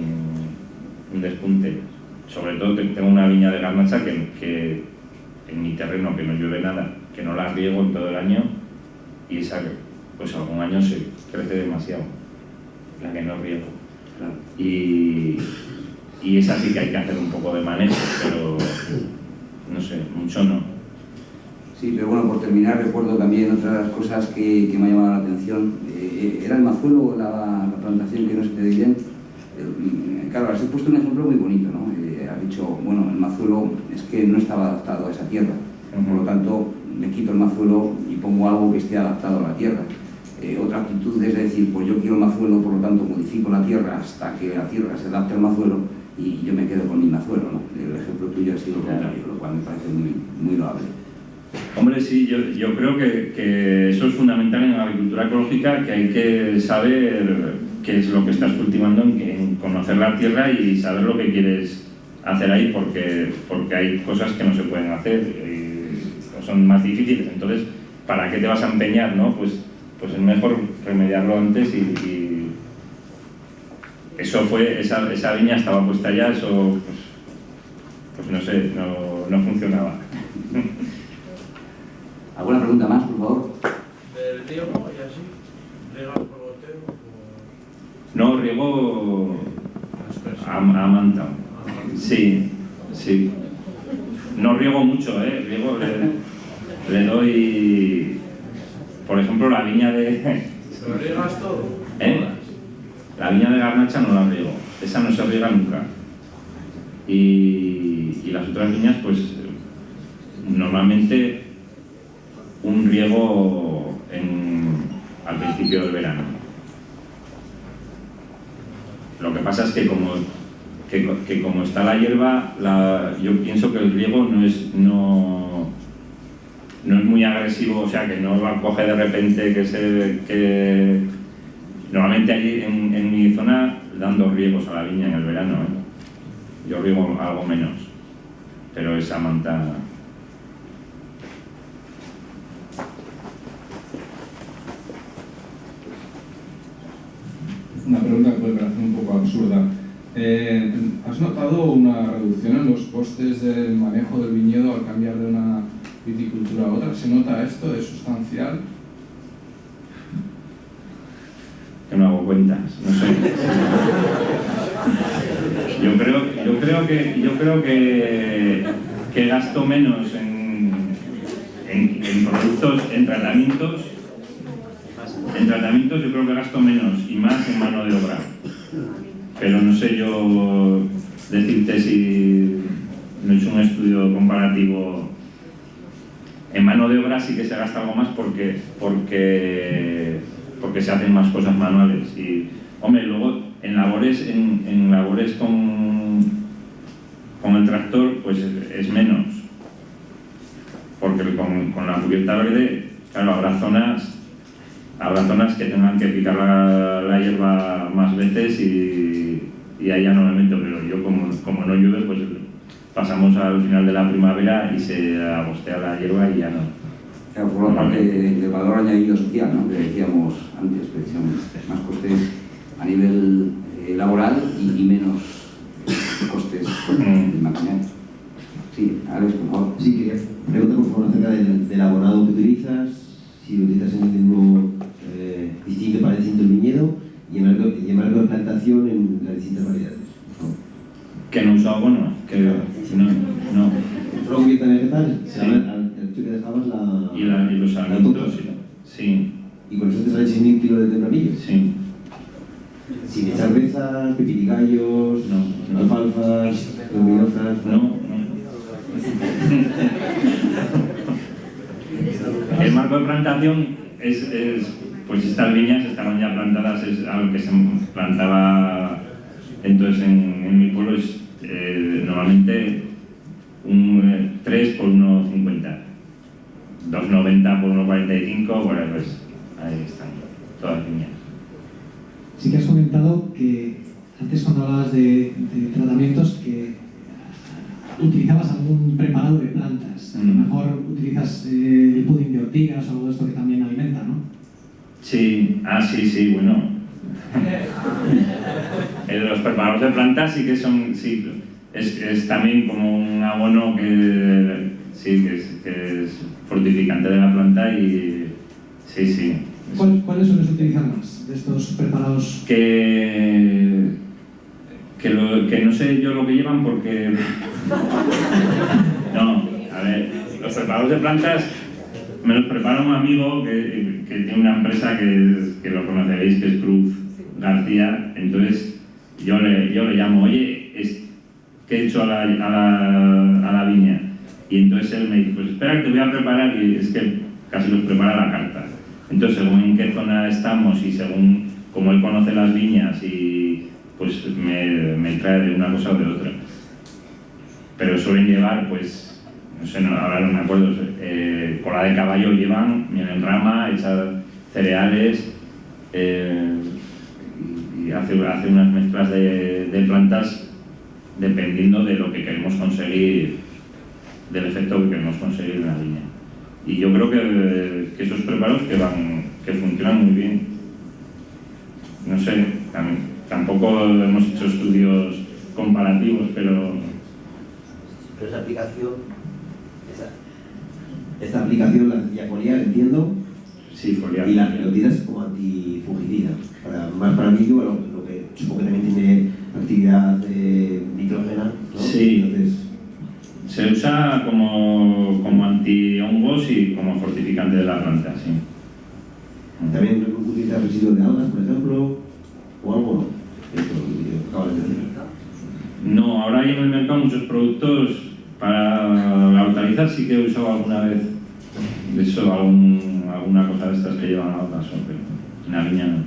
un despunte. Sobre todo tengo una viña de garnacha que en mi terreno, que no llueve nada, que no la riego en todo el año, y esa, pues algún año se crece demasiado, la que no riego. Claro. Y esa sí que hay que hacer un poco de manejo, pero no sé, mucho no. Sí, pero bueno, por terminar, recuerdo también otras cosas que me ha llamado la atención. Era el mazuelo, la plantación que no se te dio bien. Claro, has puesto un ejemplo muy bonito, ¿no? Has dicho, bueno, el mazuelo es que no estaba adaptado a esa tierra, por lo tanto me quito el mazuelo y pongo algo que esté adaptado a la tierra. Otra actitud es decir, pues yo quiero el mazuelo, por lo tanto modifico la tierra hasta que la tierra se adapte al mazuelo y yo me quedo con mi mazuelo, ¿no? El ejemplo tuyo ha sido lo contrario, lo cual me parece muy loable. Hombre, sí, yo creo que eso es fundamental en la agricultura ecológica, que hay que saber qué es lo que estás cultivando, en conocer la tierra y saber lo que quieres hacer ahí, porque hay cosas que no se pueden hacer y son más difíciles. Entonces, ¿para qué te vas a empeñar, no? Pues es mejor remediarlo antes y eso fue, esa viña estaba puesta ya, eso pues no sé, no funcionaba. ¿Alguna pregunta más, por favor? ¿Del riego y así? ¿Riegas por goteo? No, riego a manta. Sí. No riego mucho, riego, le doy, por ejemplo, la viña de... ¿Lo riegas todo? La viña de garnacha no la riego, esa no se riega nunca. Y las otras viñas, pues, normalmente un riego al principio del verano. Lo que pasa es que como está la hierba, yo pienso que el riego no es muy agresivo, o sea, que no la coge de repente, que normalmente allí en mi zona dan 2 riegos a la viña en el verano, Yo riego algo menos, pero esa manta... Una pregunta que puede parecer un poco absurda. ¿Has notado una reducción en los costes del manejo del viñedo al cambiar de una viticultura a otra? ¿Se nota esto? ¿Es sustancial? Que no hago cuentas, no sé. Yo creo que gasto menos en productos, en tratamientos. En tratamientos yo creo que gasto menos y más en mano de obra. Pero no sé yo decirte si no he hecho un estudio comparativo. En mano de obra sí que se gasta algo más porque se hacen más cosas manuales. Y, hombre, luego en labores con el tractor pues es menos. Porque con la cubierta verde, claro, habrá zonas que tengan que picar la hierba más veces y ahí ya no me meto, pero yo como no llueve, pues pasamos al final de la primavera y se agostea la hierba y ya no. Claro, forma parte del valor añadido social, ¿no?, que decíamos antes, precisamente. Más costes a nivel laboral y menos costes de maquinaria. Sí, Alex, por favor. Sí, quería preguntar por favor acerca del abonado que utilizas, si lo utilizas en un tiempo distinto para distintos viñedos y en el marco de plantación en las distintas variedades. ¿Que no usa abono? Que no. ¿Solo cubierta vegetal? Sí. Al hecho que dejabas la... Y los alimentos, sí. ¿Y con eso te salen 6.000 kilos de tempranillo? Sí. ¿Sin echar bezas, pepitigallos, alfalfas, leguminosas? No. El marco de plantación es pues estas viñas estaban ya plantadas, es algo que se plantaba entonces en mi pueblo, es normalmente un 3 por 1,50, 2,90 por 1,45, bueno, pues ahí están todas las viñas. Sí que has comentado que antes cuando hablabas de tratamientos que utilizabas algún preparado de plantas, a lo mejor utilizas el pudín de ortigas o algo de esto que también alimenta, ¿no? Sí, sí, bueno. Los preparados de plantas sí que son, sí, es también como un abono que es fortificante de la planta y sí. ¿Cuáles sueles utilizar más de estos preparados? Que no sé yo lo que llevan porque... No, a ver, los preparados de plantas me los prepara un amigo que tiene una empresa que lo conoceréis, que es Cruz García. Entonces yo le llamo, oye, ¿qué he hecho a la viña? Y entonces él me dice, pues espera que te voy a preparar, y es que casi los prepara a la carta. Entonces según en qué zona estamos y según como él conoce las viñas, y pues me trae de una cosa o de otra. Pero suelen llevar, pues, no sé, ahora no me acuerdo, cola de caballo llevan, miel en rama, echa cereales, y hace unas mezclas de plantas dependiendo de lo que queremos conseguir, del efecto que queremos conseguir en la viña. Y yo creo que esos preparados que funcionan muy bien. No sé, tampoco hemos hecho estudios comparativos, pero esa aplicación, esta aplicación, la sencilla foliar, entiendo. Sí, foliar. Y la utilizas como antifungicida. Más para mí, lo que supongo que también tiene actividad nitrógena, ¿no? Sí. Entonces, se usa como antihongos y como fortificante de la planta, sí. ¿También utilizas residuos de algas, por ejemplo? ¿O algo? Esto que acabas de decir. No, ahora hay en el mercado muchos productos para la hortaliza, sí que he usado alguna vez, de hecho, alguna cosa de estas que llevan algas, pero en la viña no.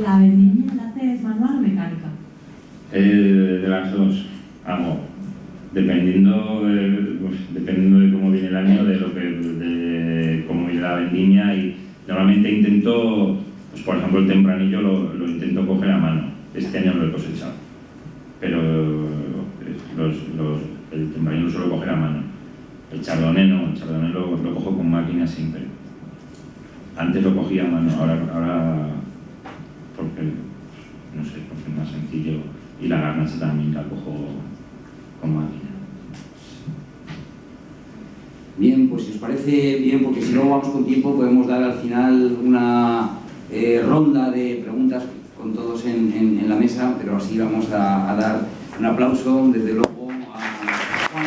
¿La vendimia la haces manual o mecánica? De las dos hago, dependiendo de cómo viene el año, de cómo viene la vendimia, y normalmente intento, pues por ejemplo el tempranillo lo intento coger a mano. Este año no lo he cosechado, pero el tempranillo lo suelo coger a mano. El chardonnay no, el chardonnay lo cojo con máquina siempre. Antes lo cogía a mano, ahora porque, no sé, porque es más sencillo, y la garnacha también la cojo con máquina. Bien, pues si os parece bien, porque si no vamos con tiempo, podemos dar al final una ronda de preguntas con todos en la mesa, pero así vamos a dar un aplauso, desde luego, a Juan.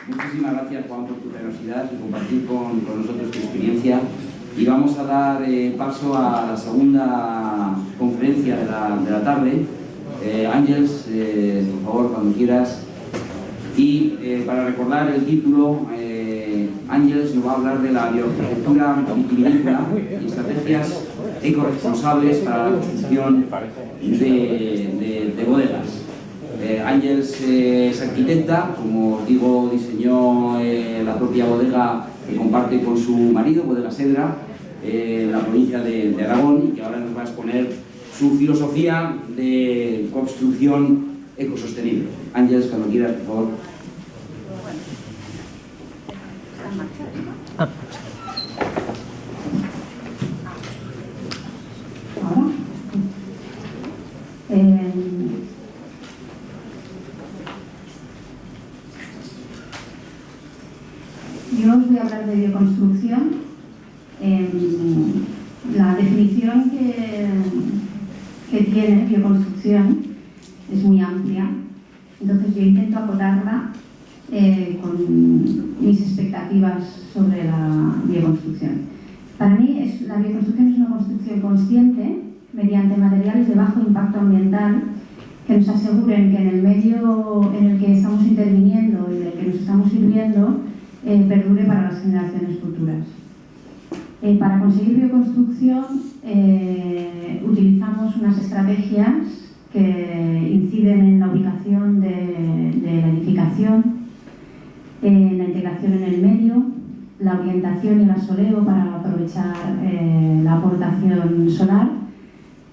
Muchísimas gracias, Juan, por tu generosidad y compartir con nosotros tu experiencia. Y vamos a dar paso a la segunda conferencia de la tarde. Ángels, por favor, cuando quieras. Y para recordar el título, Ángels nos va a hablar de la bioarquitectura vitivinícola y estrategias ecorresponsables para la construcción de bodegas. Ángels es arquitecta, como digo, diseñó la propia bodega que comparte con su marido, Bodega Sedra, en la provincia de Aragón, y que ahora nos va a exponer su filosofía de construcción ecosostenible. Ángeles, cuando quieras, por favor. Yo os voy a hablar de bioconstrucción. La definición que tiene bioconstrucción es muy amplia, entonces yo intento acotarla con mis expectativas sobre la bioconstrucción. Para mí, la bioconstrucción es una construcción consciente mediante materiales de bajo impacto ambiental que nos aseguren que en el medio en el que estamos interviniendo y del que nos estamos sirviendo perdure para las generaciones futuras. Para conseguir bioconstrucción utilizamos unas estrategias que inciden en la ubicación de la edificación, en la integración en el medio, la orientación y el asoleo para aprovechar la aportación solar,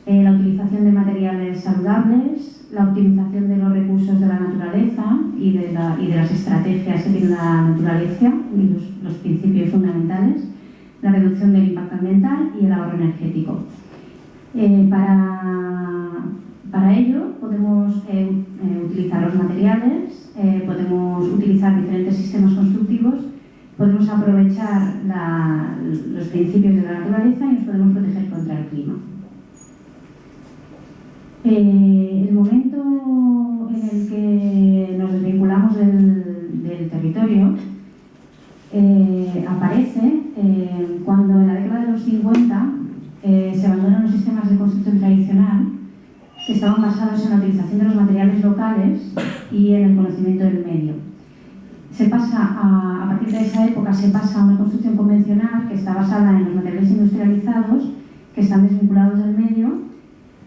la utilización de materiales saludables, la optimización de los recursos de la naturaleza y de las estrategias que tiene la naturaleza y los principios fundamentales, la reducción del impacto ambiental y el ahorro energético. Para ello podemos utilizar los materiales, podemos utilizar diferentes sistemas constructivos, podemos aprovechar los principios de la naturaleza y nos podemos proteger contra el clima. El momento en el que nos desvinculamos del territorio aparece cuando en la década de los 50 se abandonan los sistemas de construcción tradicional que estaban basados en la utilización de los materiales locales y en el conocimiento del medio. A partir de esa época se pasa a una construcción convencional que está basada en los materiales industrializados que están desvinculados del medio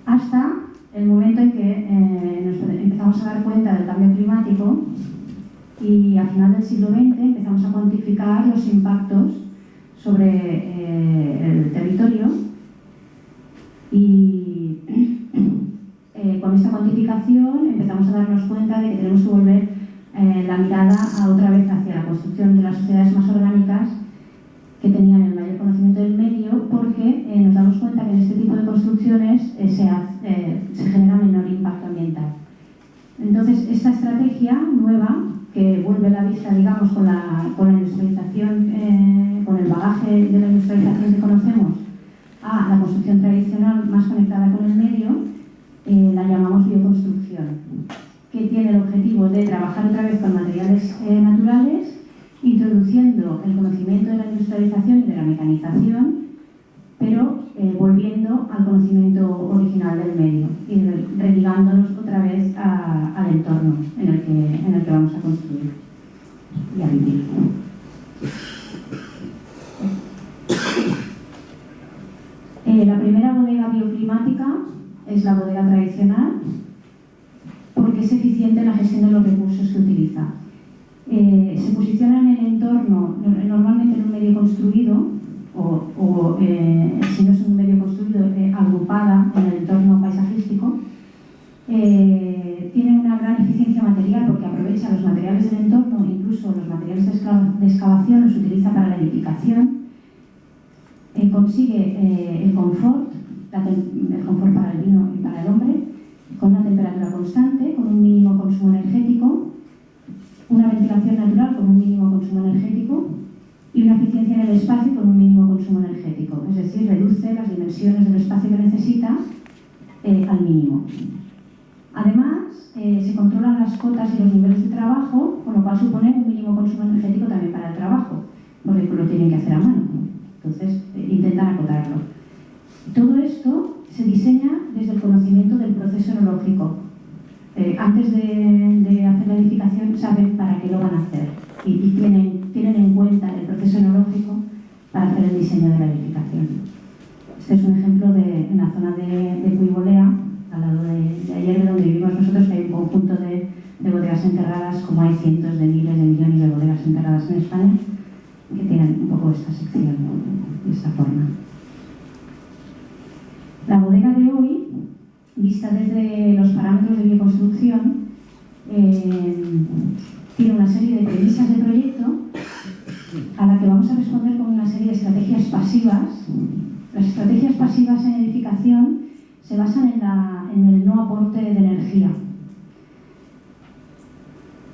hasta el momento en que nos empezamos a dar cuenta del cambio climático y a final del siglo XX empezamos a cuantificar los impactos sobre el territorio y con esta cuantificación empezamos a darnos cuenta de que tenemos que volver la mirada otra vez hacia la construcción de las sociedades más orgánicas que tenían el mayor conocimiento del medio, porque nos damos cuenta que en este tipo de construcciones se genera menor impacto ambiental. Entonces, esta estrategia nueva, que vuelve la vista, digamos, con la industrialización, con el bagaje de la industrialización que conocemos, a la construcción tradicional más conectada con el medio, la llamamos bioconstrucción, que tiene el objetivo de trabajar otra vez con materiales naturales, introduciendo el conocimiento de la industrialización y de la mecanización, pero volviendo al conocimiento original del medio y religándonos otra vez al entorno en el que vamos a construir y a vivir. La primera bodega bioclimática es la bodega tradicional porque es eficiente en la gestión de los recursos que utiliza. Se posiciona en el entorno, normalmente en un medio construido, o si no es un medio construido, agrupada en el entorno paisajístico. Tiene una gran eficiencia material porque aprovecha los materiales del entorno, incluso los materiales de excavación los utiliza para la edificación. Consigue el confort para el vino y para el hombre, con una temperatura constante, con un mínimo consumo energético, una ventilación natural con un mínimo consumo energético y una eficiencia en el espacio con un mínimo consumo energético. Es decir, reduce las dimensiones del espacio que necesita al mínimo. Además, se controlan las cotas y los niveles de trabajo, con lo cual supone un mínimo consumo energético también para el trabajo, porque lo tienen que hacer a mano. Entonces, intentan acotarlo. Todo esto se diseña desde el conocimiento del proceso enológico. Antes de hacer la edificación saben para qué lo van a hacer y tienen en cuenta el proceso enológico para hacer el diseño de la edificación. Este es un ejemplo en la zona de Puibolea, al lado de ayer, donde vivimos nosotros, que hay un conjunto de bodegas enterradas, como hay cientos de miles de millones de bodegas enterradas en España, que tienen un poco esta sección, de esta forma. La bodega de hoy de bioconstrucción tiene una serie de premisas de proyecto a la que vamos a responder con una serie de estrategias pasivas. Las estrategias pasivas en edificación se basan en el no aporte de energía.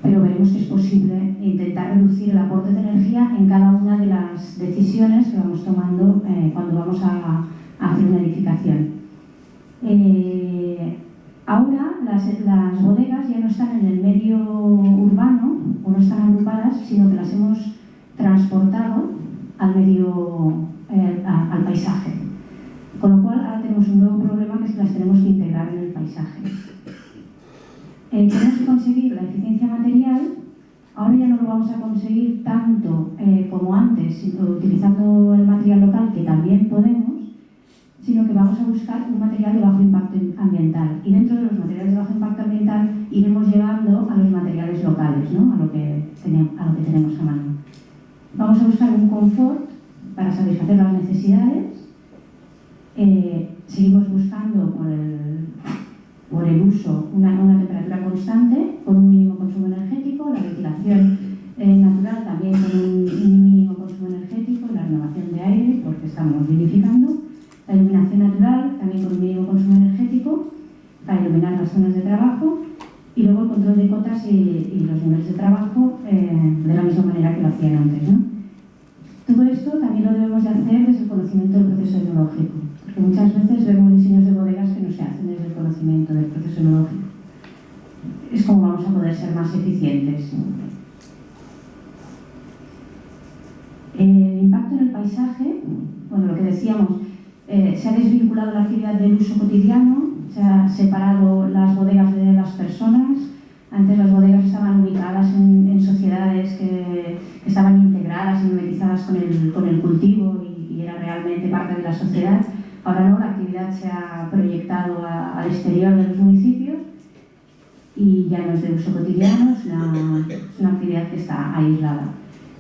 Pero veremos que es posible intentar reducir el aporte de energía en cada una de las decisiones que vamos tomando cuando vamos a hacer una edificación. Ahora las bodegas ya no están en el medio urbano o no están agrupadas, sino que las hemos transportado al medio, al paisaje. Con lo cual ahora tenemos un nuevo problema, que es que las tenemos que integrar en el paisaje. Tenemos que conseguir la eficiencia material. Ahora ya no lo vamos a conseguir tanto como antes, utilizando el material local, que también podemos, sino que vamos a buscar un material de bajo impacto ambiental. Y dentro de los materiales de bajo impacto ambiental iremos llegando a los materiales locales, ¿no? a lo que tenemos a mano. Vamos a buscar un confort para satisfacer las necesidades. Seguimos buscando por el uso una temperatura constante, con un mínimo consumo energético, la ventilación natural también con un mínimo consumo energético, la renovación de aire, porque estamos vivificando, la iluminación natural también con un mínimo consumo energético para iluminar las zonas de trabajo, y luego el control de cotas y los niveles de trabajo de la misma manera que lo hacían antes, ¿no? Todo esto también lo debemos de hacer desde el conocimiento del proceso enológico, porque muchas veces vemos diseños de bodegas que no se hacen desde el conocimiento del proceso enológico. Es como vamos a poder ser más eficientes. El impacto en el paisaje, bueno, lo que decíamos, se ha desvinculado la actividad del uso cotidiano, se ha separado las bodegas de las personas. Antes las bodegas estaban ubicadas en sociedades que estaban integradas y mimetizadas con el cultivo y era realmente parte de la sociedad. Ahora no, la actividad se ha proyectado al exterior de los municipios y ya no es de uso cotidiano, es una actividad que está aislada.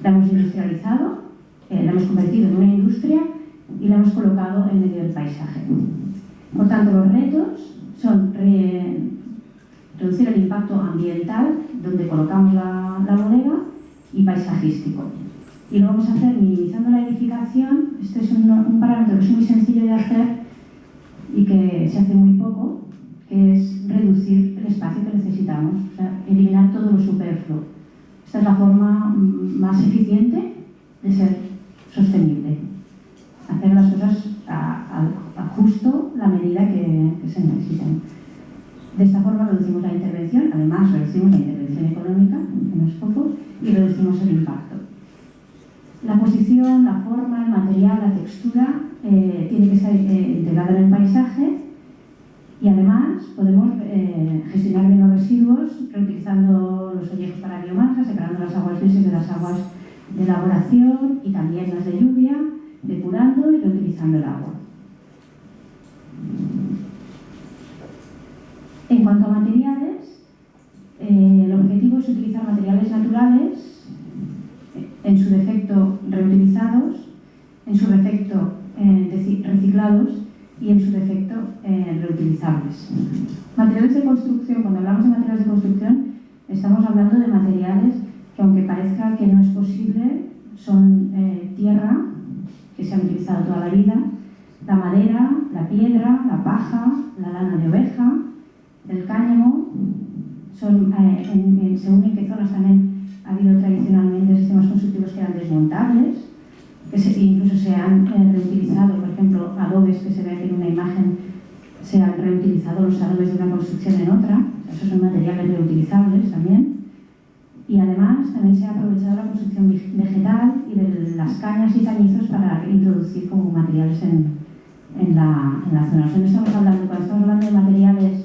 La hemos industrializado, la hemos convertido en una industria y la hemos colocado en medio del paisaje. Por tanto, los retos son reducir el impacto ambiental, donde colocamos la bodega, y paisajístico. Y lo vamos a hacer minimizando la edificación. Este es un parámetro que es muy sencillo de hacer y que se hace muy poco, que es reducir el espacio que necesitamos, o sea, eliminar todo lo superfluo. Esta es la forma más eficiente de ser sostenible. Hacer las cosas a justo la medida que se necesitan. De esta forma reducimos la intervención, además reducimos la intervención económica, que no es poco, y reducimos el impacto. La posición, la forma, el material, la textura tiene que estar integrada en el paisaje, y además podemos gestionar bien los residuos reutilizando los ollejos para biomasa, separando las aguas grises de las aguas de elaboración y también las de lluvia, depurando y reutilizando el agua. En cuanto a materiales, el objetivo es utilizar materiales naturales, en su defecto reutilizados, en su defecto reciclados y en su defecto reutilizables. Materiales de construcción, cuando hablamos de materiales de construcción, estamos hablando de materiales que, aunque parezca que no es posible, son tierra, que se han utilizado toda la vida, la madera, la piedra, la paja, la lana de oveja, el cáñamo. Son, según en qué zonas también ha habido tradicionalmente sistemas constructivos que eran desmontables, que incluso se han reutilizado, por ejemplo, adobes que se ve aquí en una imagen, se han reutilizado los adobes de una construcción en otra. Esos son materiales reutilizables también. Y además también se ha aprovechado la construcción vegetal y de las cañas y cañizos para introducir como materiales en la zona. Cuando estamos hablando de materiales,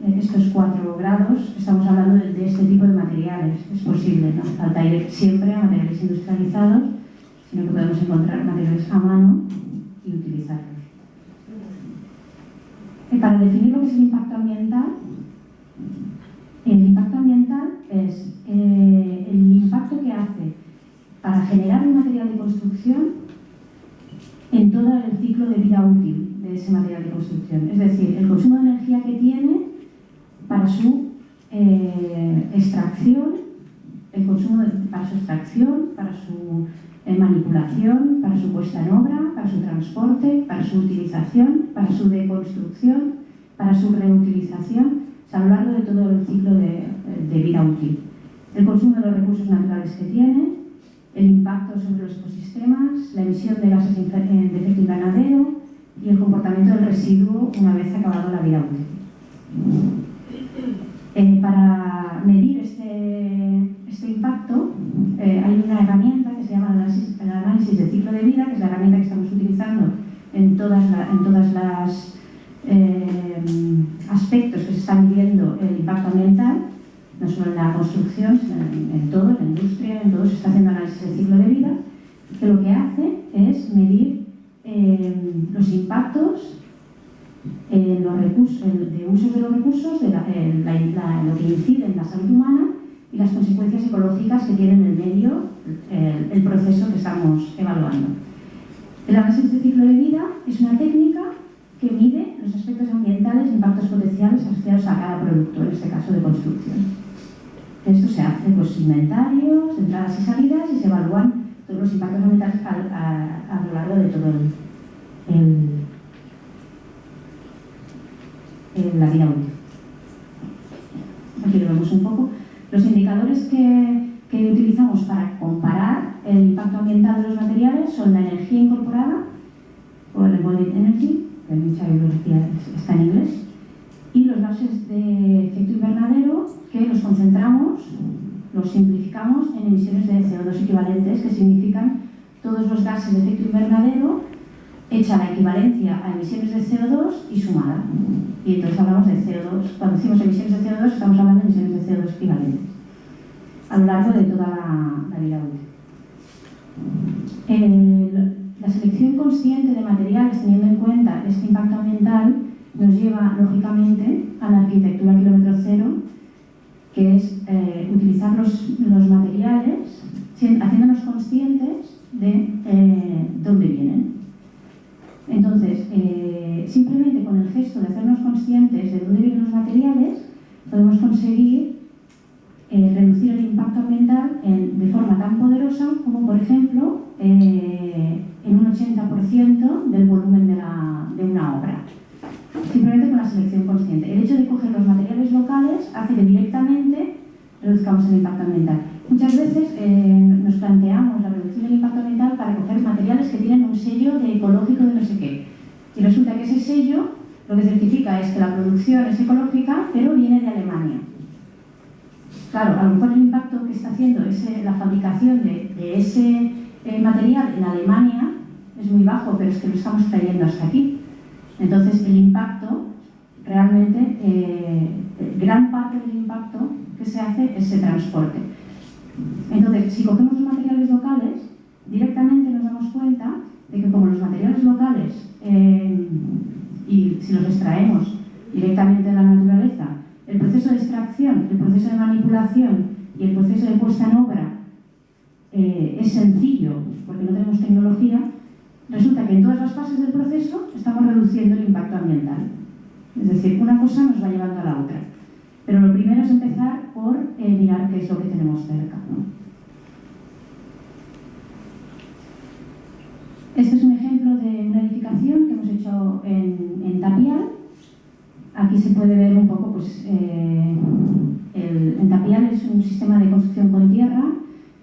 estos 4 grados, estamos hablando de este tipo de materiales. Es posible, no hace falta ir siempre a materiales industrializados, sino que podemos encontrar materiales a mano y utilizarlos. Para definir lo que es el impacto ambiental es el impacto que hace para generar un material de construcción en todo el ciclo de vida útil de ese material de construcción. Es decir, el consumo de energía que tiene para su extracción, el consumo para su extracción, para su manipulación, para su puesta en obra, para su transporte, para su utilización, para su deconstrucción, para su reutilización, a lo largo de todo el ciclo de vida útil. El consumo de los recursos naturales que tiene, el impacto sobre los ecosistemas, la emisión de gases de efecto invernadero y el comportamiento del residuo una vez acabado la vida útil. Para medir este impacto hay una herramienta que se llama el análisis de ciclo de vida, que es la herramienta que estamos utilizando en todas las aspectos que se están midiendo el impacto ambiental, no solo en la construcción, sino en todo, en la industria, en todo se está haciendo análisis de ciclo de vida, que lo que hace es medir los impactos en los recursos, de usos de los recursos, de lo que incide en la salud humana y las consecuencias ecológicas que tiene en el medio el proceso que estamos evaluando. El análisis de ciclo de vida es una técnica que mide los aspectos ambientales e impactos potenciales asociados a cada producto, en este caso de construcción. Esto se hace inventarios de entradas y salidas y se evalúan todos los impactos ambientales a lo largo de todo la vida útil. Aquí lo vemos un poco. Los indicadores que utilizamos para comparar el impacto ambiental de los materiales son la energía incorporada, o el embodied energy, que mucha bibliografía está en inglés, y los gases de efecto invernadero, que los concentramos, los simplificamos en emisiones de CO2 equivalentes, que significan todos los gases de efecto invernadero hecha la equivalencia a emisiones de CO2 y sumada. Y entonces hablamos de CO2, cuando decimos emisiones de CO2 estamos hablando de emisiones de CO2 equivalentes a lo largo de toda la vida útil. La selección consciente de materiales teniendo en cuenta este impacto ambiental nos lleva lógicamente a la arquitectura kilómetro cero, que es utilizar los materiales haciéndonos conscientes de dónde vienen. Entonces, simplemente con el gesto de hacernos conscientes de dónde vienen los materiales, podemos conseguir reducir el impacto ambiental de forma tan poderosa como, por ejemplo, en un 80% del volumen de una obra. Simplemente con la selección consciente. El hecho de coger los materiales locales hace que directamente reduzcamos el impacto ambiental. Muchas veces nos planteamos la reducción del impacto ambiental para coger materiales que tienen un sello de ecológico de no sé qué. Y resulta que ese sello lo que certifica es que la producción es ecológica, pero viene de Alemania. Claro, a lo mejor el impacto que está haciendo la fabricación de ese material en Alemania es muy bajo, pero es que lo estamos trayendo hasta aquí. Entonces el impacto, realmente, gran parte del impacto que se hace es ese transporte. Entonces, si cogemos los materiales locales, directamente nos damos cuenta de que como los materiales locales, y si los extraemos directamente de la naturaleza, el proceso de extracción, el proceso de manipulación y el proceso de puesta en obra es sencillo, porque no tenemos tecnología, resulta que en todas las fases del proceso estamos reduciendo el impacto ambiental. Es decir, una cosa nos va llevando a la otra. Pero lo primero es empezar por mirar qué es lo que tenemos cerca, ¿no? Este es un ejemplo de una edificación que hemos hecho en Tapial. Aquí se puede ver un poco, pues, en Tapial es un sistema de construcción con tierra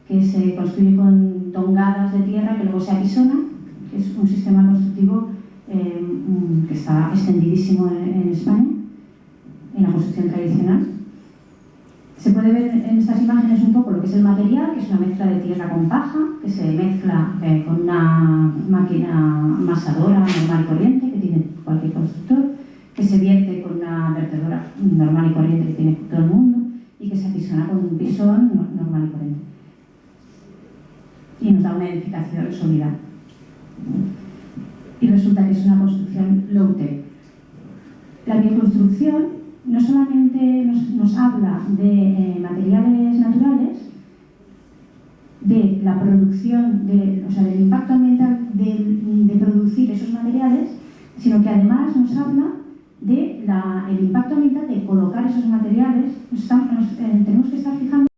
que se construye con tongadas de tierra que luego se apisona, que es un sistema constructivo que está extendidísimo en España, en la construcción tradicional. Se puede ver en estas imágenes un poco lo que es el material, que es una mezcla de tierra con paja, que se mezcla con una máquina amasadora normal y corriente que tiene cualquier constructor, que se vierte con una vertedora normal y corriente que tiene todo el mundo y que se apisona con un pisón normal y corriente. Y nos da una edificación sólida. Y resulta que es una construcción low-tech. La bioconstrucción no solamente nos habla de materiales naturales, de la producción, o sea, del impacto ambiental de producir esos materiales, sino que además nos habla del impacto ambiental de colocar esos materiales. Tenemos que estar fijando